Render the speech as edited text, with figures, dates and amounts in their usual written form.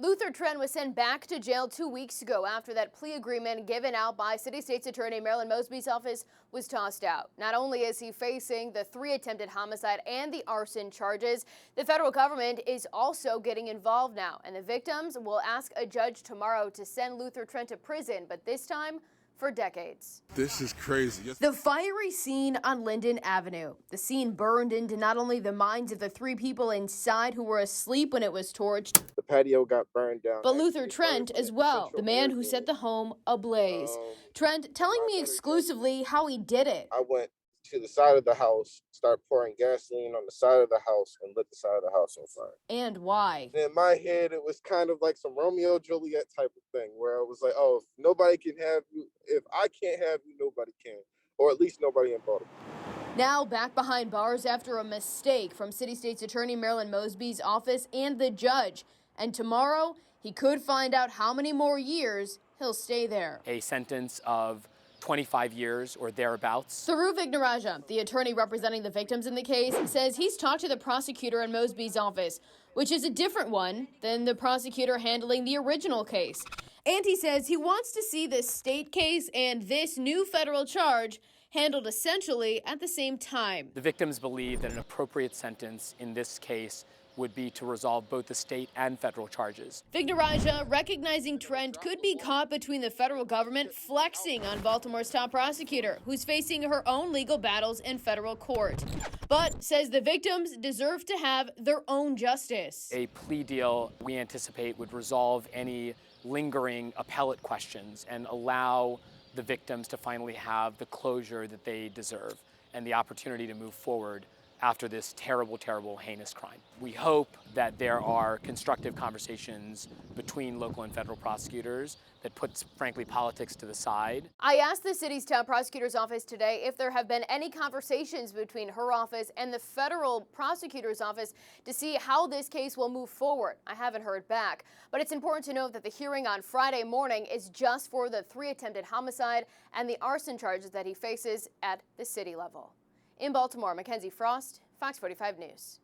Luther Trent was sent back to jail 2 weeks ago after that plea agreement given out by City State's Attorney Marilyn Mosby's office was tossed out. Not only is he facing the 3 attempted homicide and the arson charges, the federal government is also getting involved now, and the victims will ask a judge tomorrow to send Luther Trent to prison, but this time for decades. This is crazy. The fiery scene on Linden Avenue. The scene burned into not only the minds of the 3 people inside who were asleep when it was torched, the patio got burned down, but Luther Trent as well, the man who set the home ablaze. Trent telling me exclusively how he did it. I went to the side of the house, started pouring gasoline on the side of the house, and lit the side of the house on fire. And why? In my head, it was kind of like some Romeo Juliet type of thing, where I was like, oh, if nobody can have you, if I can't have you, nobody can. Or at least nobody in Baltimore. Now back behind bars after a mistake from City State's Attorney Marilyn Mosby's office and the judge. And tomorrow, he could find out how many more years he'll stay there. A sentence of 25 years or thereabouts. Saru Vignaraja, the attorney representing the victims in the case, says he's talked to the prosecutor in Mosby's office, which is a different one than the prosecutor handling the original case. And he says he wants to see this state case and this new federal charge handled essentially at the same time. The victims believe that an appropriate sentence in this case would be to resolve both the state and federal charges. Vignaraja recognizing Trent could be caught between the federal government flexing on Baltimore's top prosecutor, who's facing her own legal battles in federal court, but says the victims deserve to have their own justice. A plea deal, we anticipate, would resolve any lingering appellate questions and allow the victims to finally have the closure that they deserve and the opportunity to move forward after this terrible, terrible, heinous crime. We hope that there are constructive conversations between local and federal prosecutors that puts, frankly, politics to the side. I asked the city's town prosecutor's office today if there have been any conversations between her office and the federal prosecutor's office to see how this case will move forward. I haven't heard back, but it's important to note that the hearing on Friday morning is just for the 3 attempted homicide and the arson charges that he faces at the city level. In Baltimore, Mackenzie Frost, Fox 45 News.